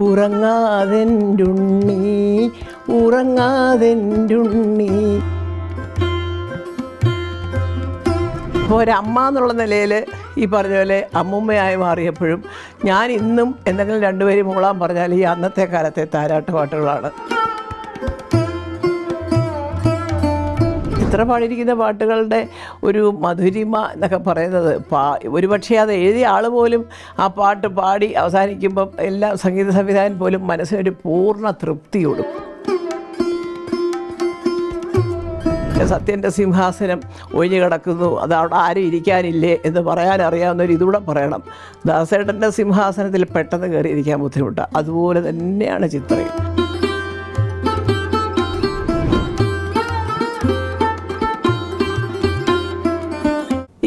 ഉറങ്ങാതെൻ്റുണ്ണി ഉറങ്ങാതെൻ്റുണ്ണി. ഇപ്പോൾ ഒരമ്മ എന്നുള്ള നിലയിൽ ഈ പറഞ്ഞ പോലെ അമ്മുമ്മയായി മാറിയപ്പോഴും ഞാൻ ഇന്നും എന്തെങ്കിലും രണ്ടുപേരും മൂളാൻ പറഞ്ഞാൽ ഈ അന്നത്തെ കാലത്തെ താരാട്ട് പാട്ടുകളാണ്. ഇത്ര പാടിയിരിക്കുന്ന പാട്ടുകളുടെ ഒരു മധുരിമ എന്നൊക്കെ പറയുന്നത് ഒരുപക്ഷെ അത് എഴുതിയ ആൾ പോലും ആ പാട്ട് പാടി അവസാനിക്കുമ്പം എല്ലാ സംഗീത സംവിധാനം പോലും മനസ്സിനൊരു പൂർണ്ണ തൃപ്തിയോടും. സത്യൻ്റെ സിംഹാസനം ഒഴിഞ്ഞു കിടക്കുന്നു, അത് അവിടെ ആരും ഇരിക്കാനില്ലേ എന്ന് പറയാനറിയാവുന്നവർ ഇതുകൂടെ പറയണം. ദാസേട്ടൻ്റെ സിംഹാസനത്തിൽ പെട്ടെന്ന് കയറിയിരിക്കാൻ ബുദ്ധിമുട്ടാണ്. അതുപോലെ തന്നെയാണ് ചിത്രയും.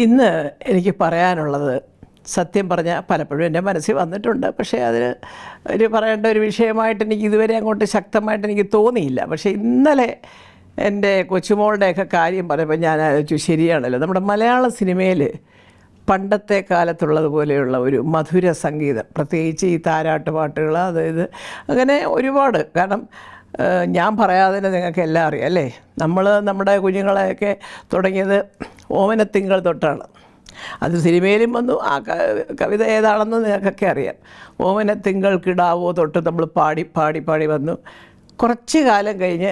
ഇന്ന് എനിക്ക് പറയാനുള്ളത് സത്യം പറഞ്ഞാൽ പലപ്പോഴും എൻ്റെ മനസ്സിൽ വന്നിട്ടുണ്ട്. പക്ഷേ അതിന് ഒരു പറയേണ്ട ഒരു വിഷയമായിട്ട് എനിക്ക് ഇതുവരെ അങ്ങോട്ട് ശക്തമായിട്ട് എനിക്ക് തോന്നിയില്ല. പക്ഷേ ഇന്നലെ എൻ്റെ കൊച്ചുമോളുടെയൊക്കെ കാര്യം പറയുമ്പോൾ ഞാൻ ആലോചിച്ചു, ശരിയാണല്ലോ, നമ്മുടെ മലയാള സിനിമയിൽ പണ്ടത്തെ കാലത്തുള്ളതുപോലെയുള്ള ഒരു മധുര സംഗീതം, പ്രത്യേകിച്ച് ഈ താരാട്ട് പാട്ടുകൾ, അതായത് അങ്ങനെ ഒരുപാട്. കാരണം ഞാൻ പറയാതെ തന്നെ നിങ്ങൾക്ക് എല്ലാം അറിയാം അല്ലേ. നമ്മുടെ കുഞ്ഞുങ്ങളെയൊക്കെ തുടങ്ങിയത് ഓമനത്തിങ്കൾ തൊട്ടാണ്. അത് സിനിമയിലും വന്നു. ആ കവിത ഏതാണെന്ന് നിങ്ങൾക്കൊക്കെ അറിയാം. ഓമനത്തിങ്കൾ കിടാവോ തൊട്ട് നമ്മൾ പാടി പാടി പാടി വന്നു. കുറച്ച് കാലം കഴിഞ്ഞ്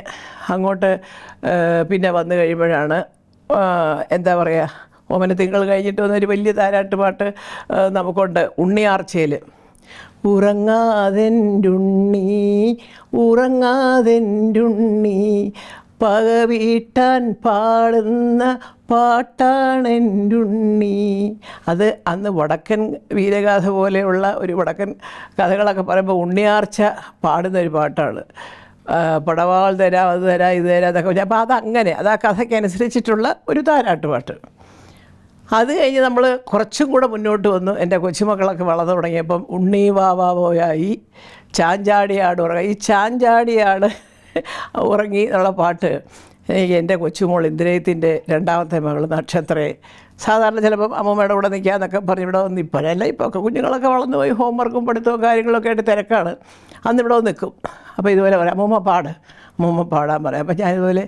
അങ്ങോട്ട് പിന്നെ വന്നു കഴിയുമ്പോഴാണ് എന്താ പറയുക, ഓമനത്തിങ്കൾ കഴിഞ്ഞിട്ട് വന്നൊരു വലിയ താരാട്ട് പാട്ട് നമുക്കുണ്ട്, ഉണ്ണിയാർച്ചയിൽ. ഉറങ്ങാതെൻ്റുണ്ണി ഉറങ്ങാതെൻ്റുണ്ണി പക വീട്ടാൻ പാടുന്ന പാട്ടാണെൻ്റുണ്ണി. അത് അന്ന് വടക്കൻ വീരഗാഥ പോലെയുള്ള ഒരു വടക്കൻ കഥകളൊക്കെ പറയുമ്പോൾ ഉണ്ണിയാർച്ച പാടുന്നൊരു പാട്ടാണ്. പടവാൾ തരാം, അത് തരാം, ഇത് തരാം എന്നൊക്കെ. അപ്പോൾ അതങ്ങനെ അത് ആ കഥയ്ക്കനുസരിച്ചിട്ടുള്ള ഒരു താരാട്ട് പാട്ട്. അത് കഴിഞ്ഞ് നമ്മൾ കുറച്ചും കൂടെ മുന്നോട്ട് വന്നു. എൻ്റെ കൊച്ചുമക്കളൊക്കെ വളർന്നു തുടങ്ങിയപ്പം ഉണ്ണി വാവാവോയായി ചാഞ്ചാടിയാട് ഉറങ്ങി. ഈ ചാഞ്ചാടിയാട് ഉറങ്ങി എന്നുള്ള പാട്ട് എനിക്ക് എൻ്റെ കൊച്ചുമോൾ ഇന്ദ്രയത്തിൻ്റെ രണ്ടാമത്തെ മകൾ നക്ഷത്രയെ, സാധാരണ ചിലപ്പം അമ്മമ്മയുടെ കൂടെ നിൽക്കാമെന്നൊക്കെ പറഞ്ഞ് ഇവിടെ വന്ന്, ഇപ്പോഴല്ല, ഇപ്പോൾ ഒക്കെ കുഞ്ഞുങ്ങളൊക്കെ വളർന്നു പോയി ഹോംവർക്കും പഠിത്തവും കാര്യങ്ങളൊക്കെ ആയിട്ട് തിരക്കാണ്. അന്ന് ഇവിടെ വന്ന് നിൽക്കും. അപ്പോൾ ഇതുപോലെ പറയാം, അമ്മൂമ്മ പാടാൻ പറയാം. അപ്പോൾ ഞാനിതുപോലെ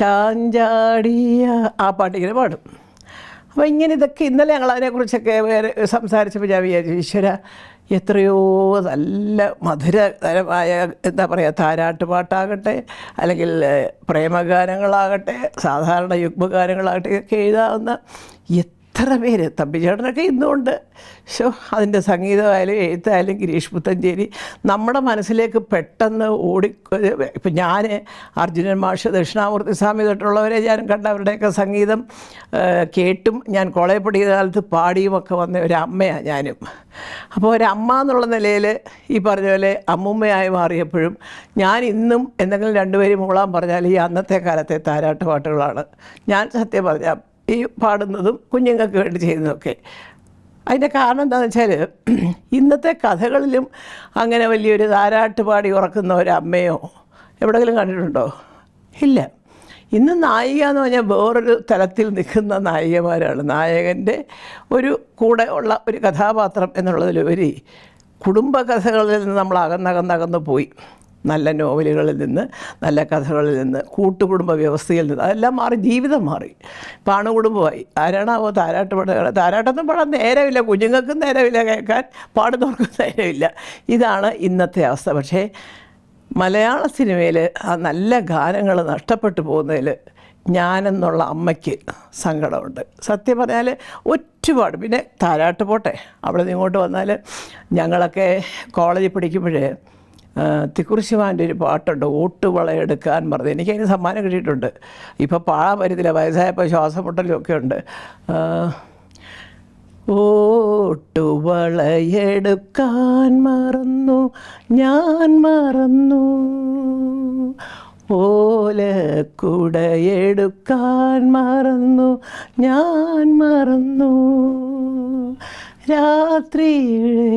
ചാഞ്ചാടിയ ആ പാട്ടിങ്ങനെ പാടും. അപ്പോൾ ഇങ്ങനെ ഇതൊക്കെ ഇന്നലെ ഞങ്ങൾ അതിനെക്കുറിച്ചൊക്കെ വേറെ സംസാരിച്ചപ്പോൾ ഞാൻ വിചാരിച്ചു, ഈശ്വര, എത്രയോ നല്ല മധുരതരമായ എന്താ പറയുക, താരാട്ട് പാട്ടാകട്ടെ, അല്ലെങ്കിൽ പ്രേമഗാനങ്ങളാകട്ടെ, സാധാരണ യുഗ്മഗാനങ്ങളാകട്ടെ, ഇതൊക്കെ എഴുതാവുന്ന എത്ര പേര്. തമ്പിച്ചേട്ടനൊക്കെ ഇന്നുകൊണ്ട് അതിൻ്റെ സംഗീതമായാലും എഴുത്തായാലും ഗിരീഷ് പുത്തഞ്ചേരി നമ്മുടെ മനസ്സിലേക്ക് പെട്ടെന്ന് ഇപ്പം ഞാൻ അർജുനൻ മാഷ്, ദക്ഷിണാമൂർത്തി സ്വാമി തൊട്ടുള്ളവരെ ഞാൻ കണ്ട അവരുടെയൊക്കെ സംഗീതം കേട്ടും ഞാൻ കോളേജ് പഠിക്കുന്ന കാലത്ത് പാടിയുമൊക്കെ വന്ന ഒരു അമ്മയാണ് ഞാനും. അപ്പോൾ ഒരമ്മ എന്നുള്ള നിലയിൽ ഈ പറഞ്ഞ പോലെ അമ്മുമ്മയായി മാറിയപ്പോഴും ഞാൻ ഇന്നും എന്തെങ്കിലും രണ്ടുപേരും മൂളാൻ പറഞ്ഞാൽ ഈ അന്നത്തെ കാലത്തെ താരാട്ട് പാട്ടുകളാണ് ഞാൻ സത്യം പറഞ്ഞാൽ ഈ പാടുന്നതും കുഞ്ഞുങ്ങൾക്ക് വേണ്ടി ചെയ്യുന്നതൊക്കെ. അതിൻ്റെ കാരണം എന്താണെന്ന് വെച്ചാൽ ഇന്നത്തെ കഥകളിലും അങ്ങനെ വലിയൊരു താരാട്ട് പാടി ഉറക്കുന്ന ഒരമ്മയോ എവിടെയെങ്കിലും കണ്ടിട്ടുണ്ടോ? ഇല്ല. ഇന്ന് നായിക എന്ന് പറഞ്ഞാൽ വേറൊരു തലത്തിൽ നിൽക്കുന്ന നായികമാരാണ്. നായകൻ്റെ ഒരു കൂടെ ഉള്ള ഒരു കഥാപാത്രം എന്നുള്ളതിലുപരി കുടുംബകഥകളിൽ നിന്ന് നമ്മൾ അകന്നകന്നകന്ന് പോയി. നല്ല നോവലുകളിൽ നിന്ന്, നല്ല കഥകളിൽ നിന്ന്, കൂട്ടുകുടുംബ വ്യവസ്ഥയിൽ നിന്ന് അതെല്ലാം മാറി, ജീവിതം മാറി. ഇപ്പോൾ അണുകുടുംബമായി. ആരാണാവോ താരാട്ട് പാടുക? താരാട്ടൊന്നും പാടാൻ നേരമില്ല, കുഞ്ഞുങ്ങൾക്കും നേരമില്ല, കേൾക്കാൻ പാടുന്നവർക്കും നേരമില്ല. ഇതാണ് ഇന്നത്തെ അവസ്ഥ. പക്ഷേ മലയാള സിനിമയിൽ ആ നല്ല ഗാനങ്ങൾ നഷ്ടപ്പെട്ടു പോകുന്നതിൽ ഞാനെന്നുള്ള അമ്മയ്ക്ക് സങ്കടമുണ്ട്. സത്യം പറഞ്ഞാൽ ഒരുപാട്. പിന്നെ താരാട്ട് പോട്ടെ, അവിടെ നിന്ന് ഇങ്ങോട്ട് വന്നാൽ ഞങ്ങളൊക്കെ കോളേജിൽ പഠിക്കുമ്പോഴേ തിക്കുറിശിവാൻ്റെ ഒരു പാട്ടുണ്ട്, ഓട്ടുവളയെടുക്കാൻ പറഞ്ഞത്. എനിക്കതിന് സമ്മാനം കിട്ടിയിട്ടുണ്ട്. ഇപ്പോൾ പാടാൻ പറ്റത്തില്ല, വയസ്സായപ്പോൾ ശ്വാസം മുട്ടലും ഒക്കെ ഉണ്ട്. ഓട്ടുവളയെടുക്കാൻ മറന്നു ഞാൻ മറന്നു, ഓലക്കുടയെടുക്കാൻ മറന്നു ഞാൻ മറന്നു, രാത്രിയിലെ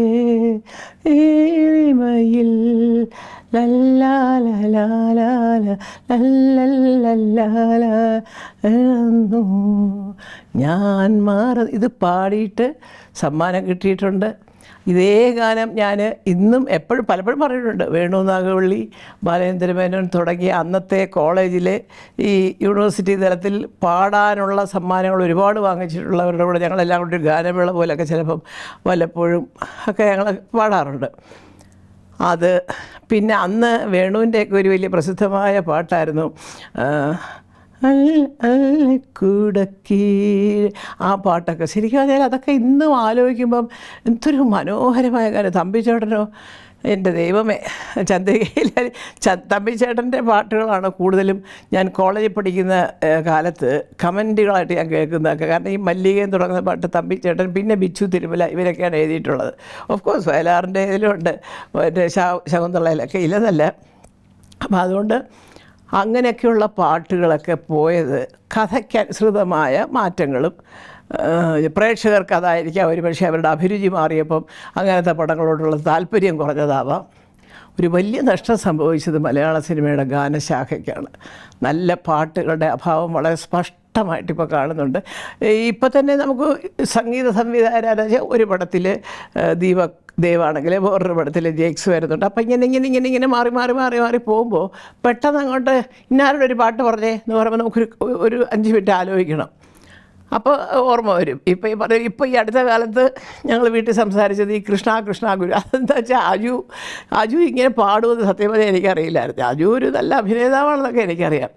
ഏഴിമയിൽ ഞാൻ ഇത് പാടിയിട്ട് സമ്മാനം കിട്ടിയിട്ടുണ്ട്. ഇതേ ഗാനം ഞാൻ ഇന്നും എപ്പോഴും പലപ്പോഴും പറഞ്ഞിട്ടുണ്ട്. വേണു നാഗവള്ളി, ബാലേന്ദ്രമേനോൻ തുടങ്ങിയ അന്നത്തെ കോളേജിലെ ഈ യൂണിവേഴ്സിറ്റി തലത്തിൽ പാടാനുള്ള സമ്മാനങ്ങൾ ഒരുപാട് വാങ്ങിച്ചിട്ടുള്ളവരുടെ കൂടെ ഞങ്ങളെല്ലാം കൂടി ഒരു ഗാനമേള പോലൊക്കെ ചിലപ്പം വല്ലപ്പോഴും ഒക്കെ ഞങ്ങൾ പാടാറുണ്ട്. അത് പിന്നെ അന്ന് വേണുവിൻ്റെയൊക്കെ ഒരു വലിയ പ്രസിദ്ധമായ പാട്ടായിരുന്നു കൂടക്കീഴ്. ആ പാട്ടൊക്കെ ശരിക്കും പറഞ്ഞാൽ അതൊക്കെ ഇന്നും ആലോചിക്കുമ്പം എന്തൊരു മനോഹരമായ കാര്യം. തമ്പിച്ചേട്ടനോ എൻ്റെ ദൈവമേ, ചന്ദ്രികയിലെ തമ്പിച്ചേട്ടൻ്റെ പാട്ടുകളാണ് കൂടുതലും ഞാൻ കോളേജിൽ പഠിക്കുന്ന കാലത്ത് കമൻറ്റുകളായിട്ട് ഞാൻ കേൾക്കുന്നതൊക്കെ. കാരണം ഈ മല്ലികയും തുടങ്ങുന്ന പാട്ട് തമ്പിച്ചേട്ടൻ, പിന്നെ ബിച്ചു തിരുമല, ഇവരൊക്കെയാണ് എഴുതിയിട്ടുള്ളത്. ഓഫ് കോഴ്സ് വയലാറിൻ്റെ ഇതിലുണ്ട്, മറ്റേ ശകുന്തളയിലൊക്കെ ഇല്ലെന്നല്ല. അപ്പം അതുകൊണ്ട് അങ്ങനെയൊക്കെയുള്ള പാട്ടുകളൊക്കെ പോയത് കഥയ്ക്കനുസൃതമായ മാറ്റങ്ങളും പ്രേക്ഷകർക്ക് അതായിരിക്കാം ഒരു പക്ഷേ അവരുടെ അഭിരുചി മാറിയപ്പം അങ്ങനത്തെ പടങ്ങളോടുള്ള താല്പര്യം കുറഞ്ഞതാവാം. ഒരു വലിയ നഷ്ടം സംഭവിച്ചത് മലയാള സിനിമയുടെ ഗാനശാഖയ്ക്കാണ്. നല്ല പാട്ടുകളുടെ അഭാവം വളരെ സ്പഷ്ടമായിട്ടിപ്പോൾ കാണുന്നുണ്ട്. ഇപ്പം തന്നെ നമുക്ക് സംഗീത സംവിധായകരായ ഒരു പടത്തിൽ ദീപക് ദേവാണെങ്കിൽ വേറൊരു പടത്തിൽ ജേക്സ് വരുന്നുണ്ട്. അപ്പം ഇങ്ങനെ മാറി പോകുമ്പോൾ പെട്ടെന്ന് അങ്ങോട്ട് ഇന്നാരുടെ ഒരു പാട്ട് പറഞ്ഞേ എന്ന് പറയുമ്പോൾ നമുക്കൊരു 5 മിനിറ്റ് ആലോചിക്കണം. അപ്പോൾ ഓർമ്മ വരും. ഇപ്പോൾ ഈ അടുത്ത കാലത്ത് ഞങ്ങൾ വീട്ടിൽ സംസാരിച്ചത് ഈ കൃഷ്ണ ഗുരു. അതെന്താ വെച്ചാൽ അജു ഇങ്ങനെ പാടുമെന്ന് സത്യം പറഞ്ഞാൽ എനിക്കറിയില്ലായിരുന്നു. അജു ഒരു നല്ല അഭിനേതാവാണെന്നൊക്കെ എനിക്കറിയാം.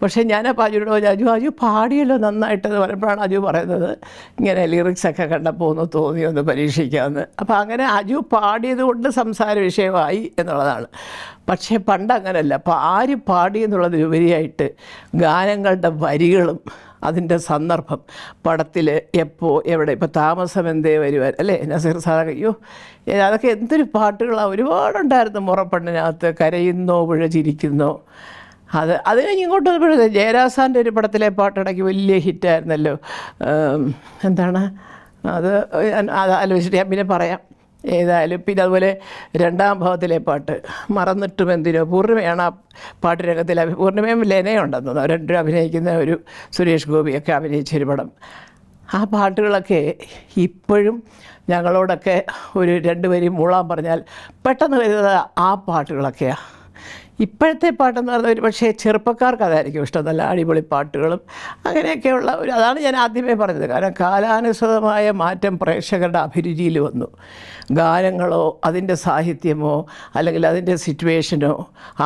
പക്ഷേ ഞാനപ്പോൾ അജുനോട് പറഞ്ഞു, അജു പാടിയല്ലോ നന്നായിട്ടെന്ന് പറയുമ്പോഴാണ് അജു പറയുന്നത് ഇങ്ങനെ ലിറിക്സൊക്കെ കണ്ടപ്പോൾ ഒന്ന് തോന്നിയൊന്ന് പരീക്ഷിക്കാമെന്ന്. അപ്പോൾ അങ്ങനെ അജു പാടിയത് കൊണ്ട് സംസാര വിഷയമായി എന്നുള്ളതാണ്. പക്ഷേ പണ്ടങ്ങനല്ല. അപ്പോൾ ആര് പാടി എന്നുള്ളതിലുപരിയായിട്ട് ഗാനങ്ങളുടെ വരികളും അതിൻ്റെ സന്ദർഭം, പടത്തിൽ എപ്പോൾ എവിടെ, ഇപ്പോൾ താമസം എന്തേ വരുവാൻ അല്ലേ, നസീർ സാറൊക്കെ, അയ്യോ അതൊക്കെ എന്തൊരു പാട്ടുകളാണ്, ഒരുപാടുണ്ടായിരുന്നു. മുറപ്പെണ്ണിനകത്ത് കരയുന്നോ പുഴ ചിരിക്കുന്നോ, അത് കഴിഞ്ഞ് ഇങ്ങോട്ട് വന്നപ്പോഴേ ജയരാസാൻ്റെ ഒരു പടത്തിലെ പാട്ടിടയ്ക്ക് വലിയ ഹിറ്റായിരുന്നല്ലോ. എന്താണ് അത് ആലോചിച്ചിട്ട് ഞാൻ പിന്നെ പറയാം ഏതായാലും. പിന്നെ അതുപോലെ 2-ാം ഭാവത്തിലെ പാട്ട് മറന്നിട്ടും എന്തിനോ, പൂർണ്ണിമയാണ് ആ പാട്ട് രംഗത്തിൽ. പൂർണ്ണിമയും ലെനയുണ്ടെന്ന് തോന്നുന്നു, രണ്ടും അഭിനയിക്കുന്ന ഒരു സുരേഷ് ഗോപിയൊക്കെ അഭിനയിച്ചൊരു പടം. ആ പാട്ടുകളൊക്കെ ഇപ്പോഴും ഞങ്ങളോടൊക്കെ ഒരു 2 വരി മൂളാൻ പറഞ്ഞാൽ പെട്ടെന്ന് വരുന്നത് ആ പാട്ടുകളൊക്കെയാണ്. ഇപ്പോഴത്തെ പാട്ടെന്ന് പറഞ്ഞാൽ ഒരു പക്ഷേ ചെറുപ്പക്കാർക്ക് അതായിരിക്കും ഇഷ്ടം, നല്ല അടിപൊളി പാട്ടുകളും അങ്ങനെയൊക്കെയുള്ള അതാണ് ഞാൻ ആദ്യമേ പറഞ്ഞത്. കാരണം കാലാനുസൃതമായ മാറ്റം പ്രേക്ഷകരുടെ അഭിരുചിയിൽ വന്നു. ഗാനങ്ങളോ അതിൻ്റെ സാഹിത്യമോ അല്ലെങ്കിൽ അതിൻ്റെ സിറ്റുവേഷനോ,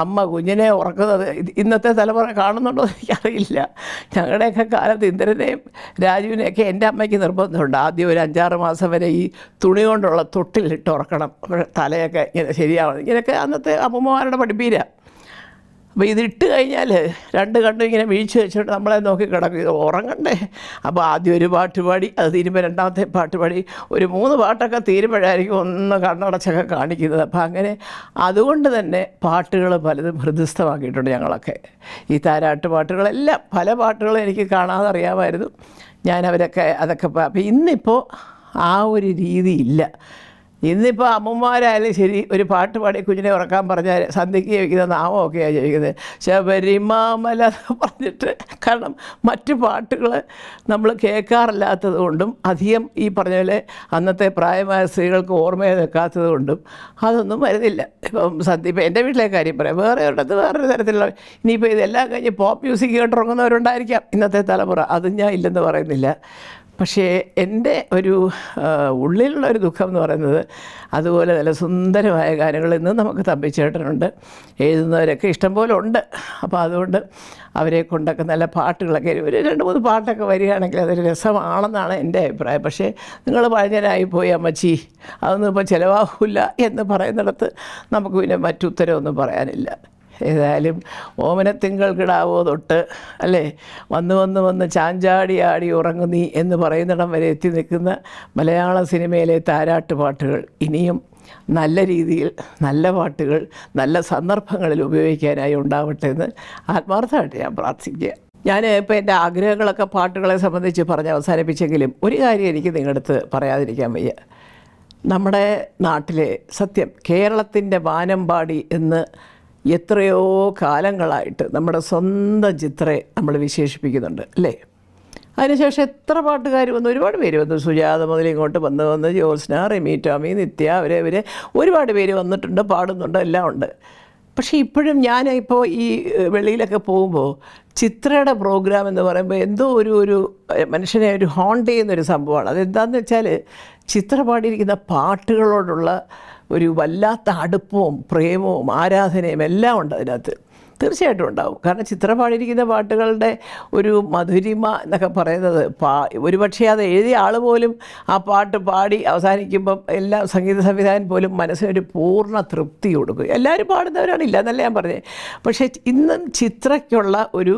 അമ്മ കുഞ്ഞിനെ ഉറക്കുന്നത് ഇന്നത്തെ തലമുറ കാണുന്നുണ്ടോ എന്ന് എനിക്കറിയില്ല. ഞങ്ങളുടെയൊക്കെ കാലത്ത് ഇന്ദ്രനെയും രാജുവിനെയൊക്കെ എൻ്റെ അമ്മയ്ക്ക് നിർബന്ധമുണ്ട്. ആദ്യം ഒരു 5-6 മാസം വരെ ഈ തുണി കൊണ്ടുള്ള തൊട്ടിലിട്ട് ഉറക്കണം, തലയൊക്കെ ഇങ്ങനെ ശരിയാവണം. ഇങ്ങനെയൊക്കെ അന്നത്തെ അമ്മമാരുടെ പഠിപ്പീര. അപ്പോൾ ഇതിട്ട് കഴിഞ്ഞാൽ 2 കണ്ണും ഇങ്ങനെ വീഴ്ച വെച്ചിട്ട് നമ്മളെ നോക്കി കിടക്കും, ഇത് ഉറങ്ങണ്ടേ. അപ്പോൾ ആദ്യം ഒരു പാട്ട് പാടി, അത് തീരുമ്പോൾ 2-ാമത്തെ പാട്ട് പാടി, ഒരു 3 പാട്ടൊക്കെ തീരുമ്പോഴായിരിക്കും ഒന്ന് കണ്ണടച്ചൊക്കെ കാണിക്കുന്നത്. അപ്പോൾ അങ്ങനെ അതുകൊണ്ട് തന്നെ പാട്ടുകൾ പലതും ഹൃദയസ്ഥമാക്കിയിട്ടുണ്ട് ഞങ്ങളൊക്കെ. ഈ താരാട്ട് പാട്ടുകളെല്ലാം പല പാട്ടുകളും എനിക്ക് കാണാതെ അറിയാമായിരുന്നു. ഞാനവരൊക്കെ അതൊക്കെ അപ്പോൾ ഇന്നിപ്പോൾ ആ ഒരു രീതി ഇല്ല. ഇന്നിപ്പോൾ അമ്മമാരായാലും ശരി, ഒരു പാട്ട് പാടി കുഞ്ഞിനെ ഉറക്കാൻ പറഞ്ഞാൽ സന്ധ്യയ്ക്ക് ചോദിക്കുന്ന നാമമൊക്കെയാണ് ചോദിക്കുന്നത്, ശബരിമാമല എന്ന് പറഞ്ഞിട്ട്. കാരണം മറ്റു പാട്ടുകൾ നമ്മൾ കേൾക്കാറില്ലാത്തത് കൊണ്ടും അധികം ഈ പറഞ്ഞ പോലെ അന്നത്തെ പ്രായമായ സ്ത്രീകൾക്ക് ഓർമ്മയെ നിൽക്കാത്തത് കൊണ്ടും അതൊന്നും വരുന്നില്ല. ഇപ്പം എൻ്റെ വീട്ടിലെ കാര്യം പറയാം, വേറൊരു തരത്തിലുള്ള, ഇനിയിപ്പോൾ ഇതെല്ലാം കഴിഞ്ഞ് പോപ്പ് മ്യൂസിക് കേട്ടിറങ്ങുന്നവരുണ്ടായിരിക്കാം ഇന്നത്തെ തലമുറ, അതും ഞാൻ ഇല്ലെന്ന് പറയുന്നില്ല. പക്ഷേ എൻ്റെ ഒരു ഉള്ളിലുള്ള ഒരു ദുഃഖം എന്ന് പറയുന്നത് അതുപോലെ നല്ല സുന്ദരമായ ഗാനങ്ങൾ ഇന്ന് നമുക്ക് തമ്പിച്ചേട്ടനുണ്ട്, എഴുതുന്നവരൊക്കെ ഇഷ്ടം പോലെ ഉണ്ട്. അപ്പോൾ അതുകൊണ്ട് അവരെ കൊണ്ടൊക്കെ നല്ല പാട്ടുകളൊക്കെ ഒരു 2-3 പാട്ടൊക്കെ വരികയാണെങ്കിൽ അതൊരു രസമാണെന്നാണ് എൻ്റെ അഭിപ്രായം. പക്ഷേ നിങ്ങൾ പഴഞ്ഞനായിപ്പോയി അമ്മച്ചി, അതൊന്നും ഇപ്പോൾ ചിലവാകില്ല എന്ന് പറയുന്നിടത്ത് നമുക്ക് പിന്നെ മറ്റുത്തരമൊന്നും പറയാനില്ല. ഏതായാലും ഓമനത്തിങ്കൾ കിടാവോ തൊട്ട് അല്ലേ വന്ന് ചാഞ്ചാടി ആടി ഉറങ്ങുന്നീ എന്ന് പറയുന്നിടം വരെ എത്തി നിൽക്കുന്ന മലയാള സിനിമയിലെ താരാട്ട് പാട്ടുകൾ ഇനിയും നല്ല രീതിയിൽ, നല്ല പാട്ടുകൾ നല്ല സന്ദർഭങ്ങളിൽ ഉപയോഗിക്കാനായി ഉണ്ടാവട്ടെ എന്ന് ആത്മാർത്ഥമായിട്ട് ഞാൻ പ്രാർത്ഥിക്കുക. ഞാൻ ഇപ്പോൾ എൻ്റെ ആഗ്രഹങ്ങളൊക്കെ പാട്ടുകളെ സംബന്ധിച്ച് പറഞ്ഞ് അവസാനിപ്പിച്ചെങ്കിലും ഒരു കാര്യം എനിക്ക് നിങ്ങളുടെ അടുത്ത് പറയാതിരിക്കാൻ വയ്യ. നമ്മുടെ നാട്ടിലെ സത്യം കേരളത്തിൻ്റെ വാനമ്പാടി എന്ന് എത്രയോ കാലങ്ങളായിട്ട് നമ്മുടെ സ്വന്തം ചിത്രയെ നമ്മൾ വിശേഷിപ്പിക്കുന്നുണ്ട് അല്ലേ. അതിനുശേഷം എത്ര പാട്ടുകാർ വന്നു, ഒരുപാട് പേര് വന്നു. സുജാത മുതൽ ഇങ്ങോട്ട് വന്ന് ജ്യോത്സ്ന, റിമി ടോമി, നിത്യ, അവരെ ഒരുപാട് പേര് വന്നിട്ടുണ്ട്, പാടുന്നുണ്ട്, എല്ലാം ഉണ്ട്. പക്ഷേ ഇപ്പോഴും ഞാനിപ്പോൾ ഈ വെളിയിലൊക്കെ പോകുമ്പോൾ ചിത്രയുടെ പ്രോഗ്രാം എന്ന് പറയുമ്പോൾ എന്തോ ഒരു മനുഷ്യനെ ഒരു ഹോണ്ട് ചെയ്യുന്നൊരു സംഭവമാണ്. അതെന്താണെന്ന് വെച്ചാൽ ചിത്ര പാടിയിരിക്കുന്ന പാട്ടുകളോടുള്ള ഒരു വല്ലാത്ത അടുപ്പവും പ്രേമവും ആരാധനയും എല്ലാം ഉണ്ട് അതിനകത്ത്. തീർച്ചയായിട്ടും ഉണ്ടാവും. കാരണം ചിത്ര പാടിയിരിക്കുന്ന പാട്ടുകളുടെ ഒരു മധുരിമ എന്നൊക്കെ പറയുന്നത് ഒരുപക്ഷെ അത് എഴുതിയ ആൾ പോലും ആ പാട്ട് പാടി അവസാനിക്കുമ്പം എല്ലാ സംഗീത സംവിധായകൻ പോലും മനസ്സിനൊരു പൂർണ്ണ തൃപ്തി കൊടുക്കും. എല്ലാവരും പാടുന്നവരാണ്, ഇല്ല എന്നല്ല ഞാൻ പറഞ്ഞത്. പക്ഷേ ഇന്നും ചിത്രയ്ക്കുള്ള ഒരു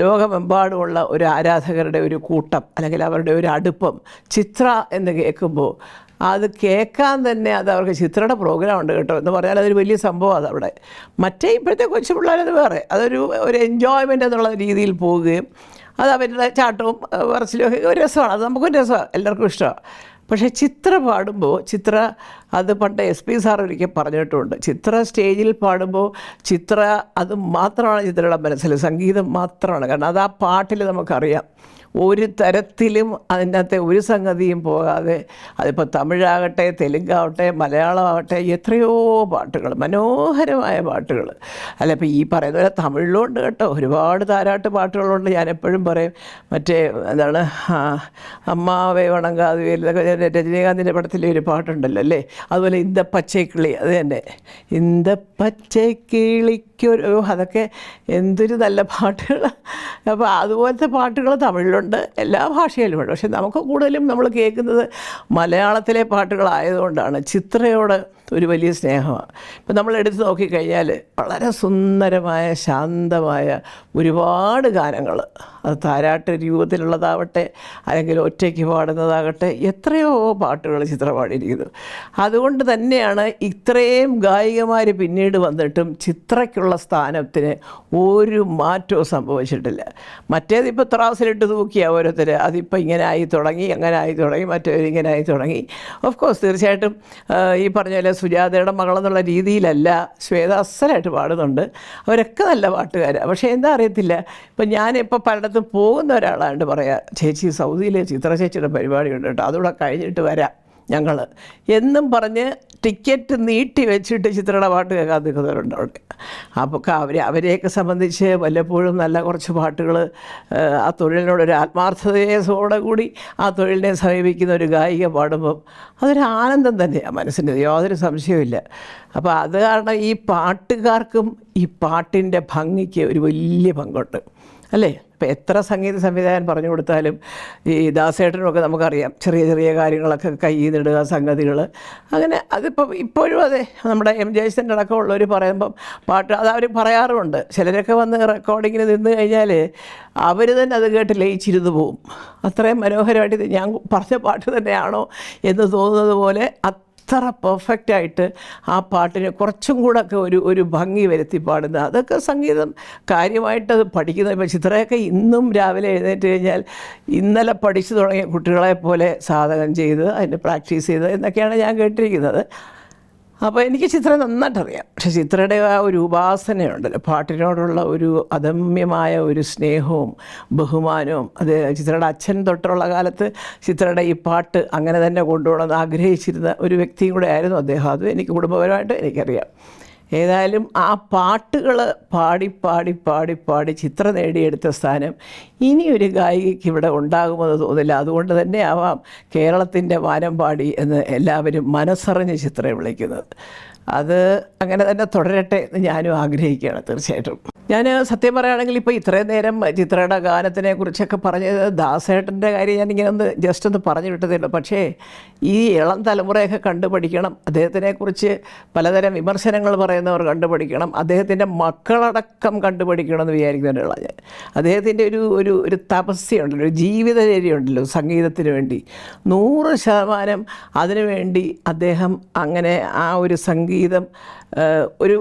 ലോകമെമ്പാടുമുള്ള ഒരു ആരാധകരുടെ ഒരു കൂട്ടം, അല്ലെങ്കിൽ അവരുടെ ഒരു അടുപ്പം ചിത്ര എന്ന് കേൾക്കുമ്പോൾ അത് കേൾക്കാൻ തന്നെ അത് അവർക്ക് ചിത്രയുടെ പ്രോഗ്രാം ഉണ്ട് കേട്ടോ എന്ന് പറഞ്ഞാൽ അതൊരു വലിയ സംഭവം. അതവിടെ മറ്റേ ഇപ്പോഴത്തെ കൊച്ചു പിള്ളേരത് വേറെ, ഒരു എൻജോയ്മെൻ്റ് എന്നുള്ള രീതിയിൽ പോവുകയും അത് അവരുടെ ചാട്ടവും പറച്ചിലും ഒക്കെ ഒരു രസമാണ്. അത് നമുക്കും രസമാണ്, എല്ലാവർക്കും ഇഷ്ടമാണ്. പക്ഷേ ചിത്ര പാടുമ്പോൾ അത് പണ്ട് SP സാർ ഒരിക്കൽ പറഞ്ഞിട്ടുണ്ട്, ചിത്ര സ്റ്റേജിൽ പാടുമ്പോൾ അത് മാത്രമാണ് ചിത്രയുടെ മനസ്സിൽ, സംഗീതം മാത്രമാണ്. കാരണം അത് ആ പാട്ടിൽ നമുക്കറിയാം ഒരു തരത്തിലും അതിനകത്തെ ഒരു സംഗതിയും പോകാതെ, അതിപ്പോൾ തമിഴാകട്ടെ, തെലുങ്കാവട്ടെ, മലയാളമാവട്ടെ, എത്രയോ പാട്ടുകൾ, മനോഹരമായ പാട്ടുകൾ. അല്ല ഇപ്പോൾ ഈ പറയുന്ന പോലെ തമിഴിലുണ്ട് കേട്ടോ, ഒരുപാട് താരാട്ട് പാട്ടുകളുണ്ട്. ഞാൻ എപ്പോഴും പറയും, മറ്റേ എന്താണ് അമ്മാവേ വണങ്കാതുവേൽ, ഇതൊക്കെ രജനീകാന്തിൻ്റെ പടത്തിലെ ഒരു പാട്ടുണ്ടല്ലോ അല്ലേ. അതുപോലെ ഇന്ത പച്ചക്കിളി, അത് തന്നെ ഇന്ത പച്ചക്കിളിക്കൊരു, അതൊക്കെ എന്തൊരു നല്ല പാട്ടുകൾ. അപ്പോൾ അതുപോലത്തെ പാട്ടുകൾ തമിഴിലുണ്ട്, എല്ലാ ഭാഷയിലുമുണ്ട്. പക്ഷെ നമുക്ക് കൂടുതലും നമ്മൾ കേൾക്കുന്നത് മലയാളത്തിലെ പാട്ടുകളായതുകൊണ്ടാണ് ചിത്രയോട് ഒരു വലിയ സ്നേഹമാണ്. ഇപ്പം നമ്മൾ എടുത്ത് നോക്കിക്കഴിഞ്ഞാൽ വളരെ സുന്ദരമായ ശാന്തമായ ഒരുപാട് ഗാനങ്ങൾ, അത് താരാട്ട് രൂപത്തിലുള്ളതാവട്ടെ അല്ലെങ്കിൽ ഒറ്റയ്ക്ക് പാടുന്നതാകട്ടെ, എത്രയോ പാട്ടുകൾ ചിത്ര പാടിയിരിക്കുന്നു. അതുകൊണ്ട് തന്നെയാണ് ഇത്രയും ഗായികമാർ പിന്നീട് വന്നിട്ടും ചിത്രയ്ക്കുള്ള സ്ഥാനത്തിന് ഒരു മാറ്റവും സംഭവിച്ചിട്ടില്ല. മറ്റേതിപ്പോൾ ത്രാസിലിട്ട് തൂക്കിയ ഓരോരുത്തർ, അതിപ്പോൾ ഇങ്ങനെ ആയി തുടങ്ങി, അങ്ങനെ ആയി തുടങ്ങി, മറ്റവരിങ്ങനെ ആയി തുടങ്ങി. ഓഫ് കോഴ്സ് തീർച്ചയായിട്ടും ഈ പറഞ്ഞ പോലെ സുജാതയുടെ മകളെന്നുള്ള രീതിയിലല്ല, ശ്വേത അസലായിട്ട് പാടുന്നുണ്ട്, അവരൊക്കെ നല്ല പാട്ടുകാരാണ്. പക്ഷേ എന്താ അറിയത്തില്ല, ഇപ്പം ഞാനിപ്പോൾ പലയിടത്തും പോകുന്ന ഒരാളാണ്ട് പറയാം, ചേച്ചി സൗദിയിൽ ചിത്ര ചേച്ചിയുടെ പരിപാടിയുണ്ട് കേട്ടോ, അതുകൂടെ കഴിഞ്ഞിട്ട് വരാം ഞങ്ങൾ എന്നും പറഞ്ഞ് ടിക്കറ്റ് നീട്ടി വെച്ചിട്ട് ചിത്രയുടെ പാട്ട് കേൾക്കാൻ നിൽക്കുന്നവരുണ്ട് അവിടെ. അപ്പോൾ അവരെയൊക്കെ സംബന്ധിച്ച് വല്ലപ്പോഴും നല്ല കുറച്ച് പാട്ടുകൾ ആ തൊഴിലിനോടൊരു ആത്മാർത്ഥതയോടെ കൂടി ആ തൊഴിലിനെ സമീപിക്കുന്ന ഒരു ഗായിക പാടുമ്പം അതൊരു ആനന്ദം തന്നെയാണ് മനസ്സിൻ്റെ, യാതൊരു സംശയവുമില്ല. അപ്പോൾ അത് കാരണം ഈ പാട്ടുകാർക്കും ഈ പാട്ടിൻ്റെ ഭംഗിക്ക് ഒരു വലിയ പങ്കുണ്ട് അല്ലേ. ഇപ്പോൾ എത്ര സംഗീത സംവിധായകൻ പറഞ്ഞു കൊടുത്താലും ഈ ദാസേട്ടനുമൊക്കെ നമുക്കറിയാം, ചെറിയ ചെറിയ കാര്യങ്ങളൊക്കെ കയ്യിൽ നിന്നിടുക സംഗതികൾ, അങ്ങനെ അതിപ്പം ഇപ്പോഴും അതെ. നമ്മുടെ ജയചന്ദ്രൻ്റെ അടക്കമുള്ളവർ പറയുമ്പം പാട്ട് അത് അവർ പറയാറുമുണ്ട്. ചിലരൊക്കെ വന്ന് റെക്കോർഡിങ്ങിന് നിന്ന് കഴിഞ്ഞാൽ അവർ തന്നെ അത് കേട്ട് ലയിച്ചിരുന്ന് പോവും. അത്രയും മനോഹരമായിട്ട് ഞാൻ പറഞ്ഞ പാട്ട് തന്നെയാണോ എന്ന് തോന്നുന്നത് പോലെ അത്ര പെർഫെക്റ്റായിട്ട് ആ പാട്ടിന് കുറച്ചും കൂടെ ഒക്കെ ഒരു ഭംഗി വരുത്തി പാടുന്ന, അതൊക്കെ സംഗീതം കാര്യമായിട്ടത് പഠിക്കുന്നത്. ഇപ്പോൾ ചിത്രയൊക്കെ ഇന്നും രാവിലെ എഴുന്നേറ്റ് കഴിഞ്ഞാൽ ഇന്നലെ പഠിച്ചു തുടങ്ങിയ കുട്ടികളെ പോലെ സാധകം ചെയ്ത് അതിന് പ്രാക്ടീസ് ചെയ്ത് എന്നൊക്കെയാണ് ഞാൻ കേട്ടിരിക്കുന്നത്. അപ്പോൾ എനിക്ക് ചിത്രം നന്നായിട്ടറിയാം. പക്ഷേ ചിത്രയുടെ ആ ഒരു ഉപാസനയുണ്ടല്ലോ, പാട്ടിനോടുള്ള ഒരു അദമ്യമായ ഒരു സ്നേഹവും ബഹുമാനവും, അത് ചിത്രയുടെ അച്ഛൻ തൊട്ടുള്ള കാലത്ത് ചിത്രയുടെ ഈ പാട്ട് അങ്ങനെ തന്നെ കൊണ്ടുപോകണമെന്ന് ആഗ്രഹിച്ചിരുന്ന ഒരു വ്യക്തിയും കൂടെ ആയിരുന്നു അദ്ദേഹം. അത് എനിക്ക് കുടുംബപരമായിട്ട് എനിക്കറിയാം. ഏതായാലും ആ പാട്ടുകൾ പാടി പാടി പാടി പാടി ചിത്ര നേടിയെടുത്ത സ്ഥാനം ഇനിയൊരു ഗായികയ്ക്ക് ഇവിടെ ഉണ്ടാകുമെന്ന് തോന്നില്ല. അതുകൊണ്ട് തന്നെ ആവാം കേരളത്തിൻ്റെ വാനമ്പാടി എന്ന് എല്ലാവരും മനസ്സറിഞ്ഞ് ചിത്രയെ വിളിക്കുന്നത്. അത് അങ്ങനെ തന്നെ തുടരട്ടെ എന്ന് ഞാനും ആഗ്രഹിക്കുകയാണ്. തീർച്ചയായിട്ടും ഞാൻ സത്യം പറയുകയാണെങ്കിൽ ഇപ്പോൾ ഇത്രയും നേരം ചിത്രയുടെ ഗാനത്തിനെ കുറിച്ചൊക്കെ പറഞ്ഞത് ദാസേട്ടൻ്റെ കാര്യം ഞാനിങ്ങനെ ജസ്റ്റ് ഒന്ന് പറഞ്ഞു വിട്ടതേ ഉള്ളൂ. പക്ഷേ ഈ ഇളം തലമുറയൊക്കെ കണ്ടുപഠിക്കണം, അദ്ദേഹത്തിനെക്കുറിച്ച് പലതരം വിമർശനങ്ങൾ പറയുന്നവർ കണ്ടുപഠിക്കണം, അദ്ദേഹത്തിൻ്റെ മക്കളടക്കം കണ്ടുപഠിക്കണം എന്ന് വിചാരിക്കുന്നവരുള്ള ഞാൻ. അദ്ദേഹത്തിൻ്റെ ഒരു തപസ്യയുണ്ടല്ലോ, ഒരു ജീവിതചര്യയുണ്ടല്ലോ സംഗീതത്തിന് വേണ്ടി, 100% അതിനുവേണ്ടി അദ്ദേഹം അങ്ങനെ ആ ഒരു സംഗീതം ഒരു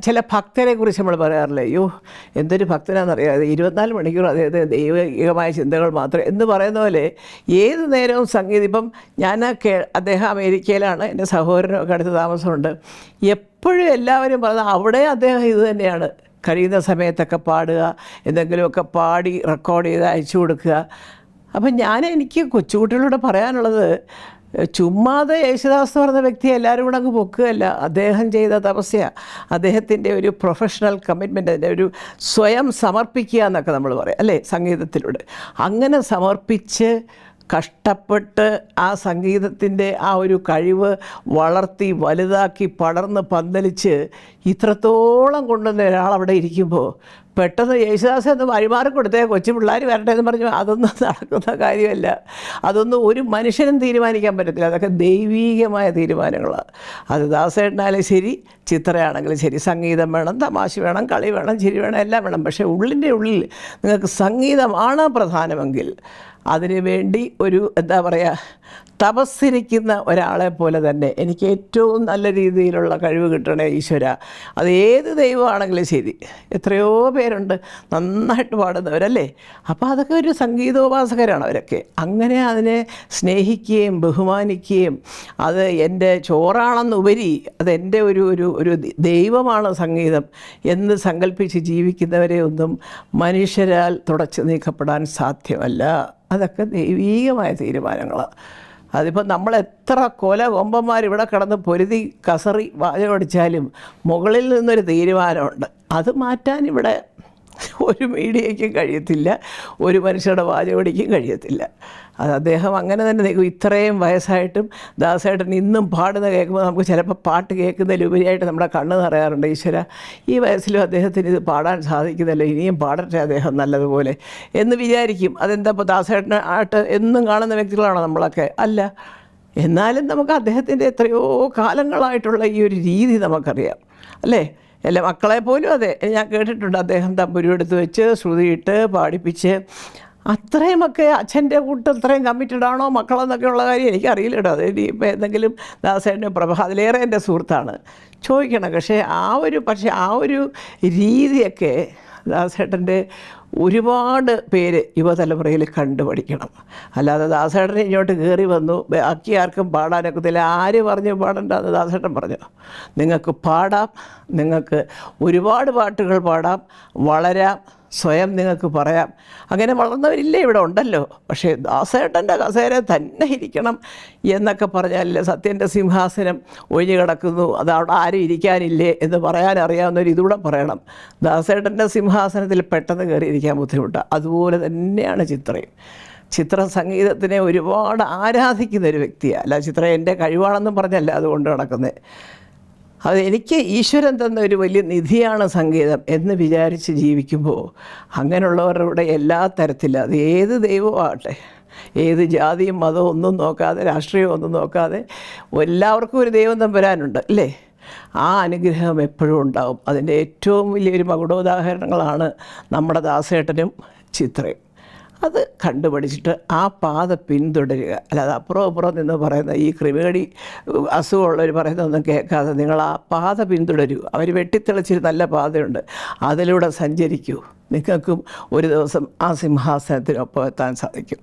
ചില ഭക്തരെ കുറിച്ച് നമ്മൾ പറയാറില്ലേ, അയ്യോ എന്തൊരു ഭക്തനാണെന്നറിയാതെ 24 മണിക്കൂർ അദ്ദേഹത്തിന് ദൈവികമായ ചിന്തകൾ മാത്രം എന്ന് പറയുന്ന പോലെ ഏത് നേരവും സംഗീതം. ഇപ്പം അദ്ദേഹം അമേരിക്കയിലാണ്, എൻ്റെ സഹോദരനൊക്കെ അടുത്ത് താമസമുണ്ട്. എപ്പോഴും എല്ലാവരും പറയുന്നത് അവിടെ അദ്ദേഹം ഇത് തന്നെയാണ്, കഴിയുന്ന സമയത്തൊക്കെ പാടുക, എന്തെങ്കിലുമൊക്കെ പാടി റെക്കോർഡ് ചെയ്ത് അയച്ചു കൊടുക്കുക. അപ്പം എനിക്ക് കൊച്ചുകുട്ടികളോട് പറയാനുള്ളത്, ചുമ്മാതെ യേശുദാസ് എന്ന് പറഞ്ഞ വ്യക്തി എല്ലാവരും കൂടെ അങ്ങ് പൊക്കുകയല്ല. അദ്ദേഹം ചെയ്ത തപസ്യ, അദ്ദേഹത്തിൻ്റെ ഒരു പ്രൊഫഷണൽ കമ്മിറ്റ്മെൻ്റ്, അതിൻ്റെ ഒരു സ്വയം സമർപ്പിക്കുക എന്നൊക്കെ നമ്മൾ പറയും അല്ലേ, സംഗീതത്തിലൂടെ. അങ്ങനെ സമർപ്പിച്ച് കഷ്ടപ്പെട്ട് ആ സംഗീതത്തിൻ്റെ ആ ഒരു കഴിവ് വളർത്തി വലുതാക്കി പടർന്ന് പന്തലിച്ച് ഇത്രത്തോളം കൊണ്ടുവന്ന ഒരാളവിടെ ഇരിക്കുമ്പോൾ പെട്ടെന്ന് യേശുദാസ് എന്ന് വഴിമാറി കൊടുത്തേ കൊച്ചു പിള്ളേർ വരട്ടെ എന്ന് പറഞ്ഞു, അതൊന്നും നടക്കുന്ന കാര്യമല്ല. അതൊന്നും ഒരു മനുഷ്യനും തീരുമാനിക്കാൻ പറ്റത്തില്ല. അതൊക്കെ ദൈവീകമായ തീരുമാനങ്ങളാണ്. അത് ദാസേട്ടനായാലും ശരി, ചിത്രയാണെങ്കിലും ശരി, സംഗീതം വേണം, തമാശ വേണം, കളി വേണം, ചിരി വേണം, എല്ലാം വേണം. പക്ഷേ ഉള്ളിൻ്റെ ഉള്ളിൽ നിങ്ങൾക്ക് സംഗീതമാണ് പ്രധാനമെങ്കിൽ അതിനു വേണ്ടി ഒരു എന്താ പറയുക, തപസ്സിരിക്കുന്ന ഒരാളെ പോലെ തന്നെ എനിക്ക് ഏറ്റവും നല്ല രീതിയിലുള്ള കഴിവ് കിട്ടണേ ഈശ്വര. അത് ഏത് ദൈവമാണെങ്കിലും ശരി. എത്രയോ പേരുണ്ട് നന്നായിട്ട് പാടുന്നവരല്ലേ. അപ്പോൾ അതൊക്കെ ഒരു സംഗീതോപാസകരാണ് അവരൊക്കെ. അങ്ങനെ അതിനെ സ്നേഹിക്കുകയും ബഹുമാനിക്കുകയും അത് എൻ്റെ ചോറാണെന്നുപരി അതെൻ്റെ ഒരു ദൈവമാണ് സംഗീതം എന്ന് സങ്കല്പിച്ച് ജീവിക്കുന്നവരെ ഒന്നും മനുഷ്യരാൽ തുടച്ചു നീക്കപ്പെടാൻ സാധ്യമല്ല. അതൊക്കെ ദൈവീകമായ തീരുമാനങ്ങളാണ്. അതിപ്പോൾ നമ്മൾ എത്ര കൊമ്പന്മാർ ഇവിടെ കിടന്ന് പൊരുതി കസറി വാചകടിച്ചാലും മുകളിൽ നിന്നൊരു തീരുമാനമുണ്ട്. അത് മാറ്റാൻ ഇവിടെ ഒരു മീഡിയയ്ക്കും കഴിയത്തില്ല, ഒരു മനുഷ്യരുടെ വാചകടിക്കും കഴിയത്തില്ല. അത് അദ്ദേഹം അങ്ങനെ തന്നെ ഇത്രയും വയസ്സായിട്ടും ദാസേട്ടൻ ഇന്നും പാടുന്ന കേൾക്കുമ്പോൾ നമുക്ക് ചിലപ്പോൾ പാട്ട് കേൾക്കുന്നതിലുപരിയായിട്ട് നമ്മുടെ കണ്ണ് നിറയാറുണ്ട്. ഈശ്വര, ഈ വയസ്സിലും അദ്ദേഹത്തിന് ഇത് പാടാൻ സാധിക്കുന്നല്ലോ, ഇനിയും പാടട്ടെ അദ്ദേഹം നല്ലതുപോലെ എന്ന് വിചാരിക്കും. അതെന്താ ഇപ്പോൾ ദാസേട്ടനായിട്ട് എന്നും കാണുന്ന വ്യക്തികളാണോ നമ്മളൊക്കെ? അല്ല. എന്നാലും നമുക്ക് അദ്ദേഹത്തിൻ്റെ എത്രയോ കാലങ്ങളായിട്ടുള്ള ഈ ഒരു രീതി നമുക്കറിയാം അല്ലേ. എല്ലാ മക്കളെ പോലും അതെ, ഞാൻ കേട്ടിട്ടുണ്ട്, അദ്ദേഹം തമ്പുരു എടുത്ത് വെച്ച് ശ്രുതിയിട്ട് പാടിപ്പിച്ച് അത്രയുമൊക്കെ അച്ഛൻ്റെ കൂട്ട് അത്രയും കമ്മിറ്റഡ് ആണോ മക്കളെന്നൊക്കെ ഉള്ള കാര്യം എനിക്കറിയില്ല കേട്ടോ. അത് ഇപ്പോൾ എന്തെങ്കിലും ദാസേട്ടൻ്റെ അതിലേറെ എൻ്റെ സുഹൃത്താണ് ചോദിക്കണം. പക്ഷേ ആ ഒരു രീതിയൊക്കെ ദാസേട്ടൻ്റെ ഒരുപാട് പേര് യുവതലമുറയിൽ കണ്ടുപഠിക്കണം. അല്ലാതെ ദാസേട്ടൻ ഇങ്ങോട്ട് കയറി വന്നു ബാക്കി ആർക്കും പാടാനൊക്കത്തില്ല, ആര് പറഞ്ഞു പാടണ്ടെന്ന് ദാസേട്ടൻ പറഞ്ഞു. നിങ്ങൾക്ക് പാടാം, നിങ്ങൾക്ക് ഒരുപാട് പാട്ടുകൾ പാടാം, വളരാം, സ്വയം നിങ്ങൾക്ക് പറയാം. അങ്ങനെ വളർന്നവരില്ലേ ഇവിടെ ഉണ്ടല്ലോ. പക്ഷേ ദാസേട്ടൻ്റെ കസേര തന്നെ ഇരിക്കണം എന്നൊക്കെ പറഞ്ഞാൽ സത്യൻ്റെ സിംഹാസനം ഒഴിഞ്ഞു കിടക്കുന്നു, അത് അവിടെ ആരും ഇരിക്കാനില്ലേ എന്ന് പറയാൻ അറിയാവുന്നവർ ഇതുകൂടെ പറയണം. ദാസേട്ടൻ്റെ സിംഹാസനത്തിൽ പെട്ടെന്ന് കയറിയിരിക്കാൻ ബുദ്ധിമുട്ടാണ്. അതുപോലെ തന്നെയാണ് ചിത്രയും. ചിത്ര സംഗീതത്തിനെ ഒരുപാട് ആരാധിക്കുന്ന ഒരു വ്യക്തിയാണ്. അല്ല ചിത്ര എൻ്റെ കഴിവാണെന്നും പറഞ്ഞല്ല അതുകൊണ്ട് നടക്കുന്നത്. അത് എനിക്ക് ഈശ്വരൻ തന്ന ഒരു വലിയ നിധിയാണ് സംഗീതം എന്ന് വിചാരിച്ച് ജീവിക്കുമ്പോൾ അങ്ങനെയുള്ളവരുടെ എല്ലാ തരത്തിലും അത് ഏത് ദൈവമാകട്ടെ, ഏത് ജാതിയും മതവും ഒന്നും നോക്കാതെ, രാഷ്ട്രീയം ഒന്നും നോക്കാതെ എല്ലാവർക്കും ഒരു ദൈവം തമ്പുരാനുണ്ട് അല്ലേ. ആ അനുഗ്രഹം എപ്പോഴും ഉണ്ടാവും. അതിൻ്റെ ഏറ്റവും വലിയൊരു മകുടോദാഹരണങ്ങളാണ് നമ്മുടെ ദാസേട്ടനും ചിത്രയും. അത് കണ്ടുപഠിച്ചിട്ട് ആ പാത പിന്തുടരുക. അല്ലാതെ അപ്പുറം നിന്ന് പറയുന്ന ഈ ക്രിമിനടി അസുഖമുള്ളവർ പറയുന്നതൊന്നും കേൾക്കാതെ നിങ്ങൾ ആ പാത പിന്തുടരൂ. അവർ വെട്ടിത്തെളിച്ചൊരു നല്ല പാതയുണ്ട്, അതിലൂടെ സഞ്ചരിക്കൂ. നിങ്ങൾക്കും ഒരു ദിവസം ആ സിംഹാസനത്തിനൊപ്പം എത്താൻ സാധിക്കും.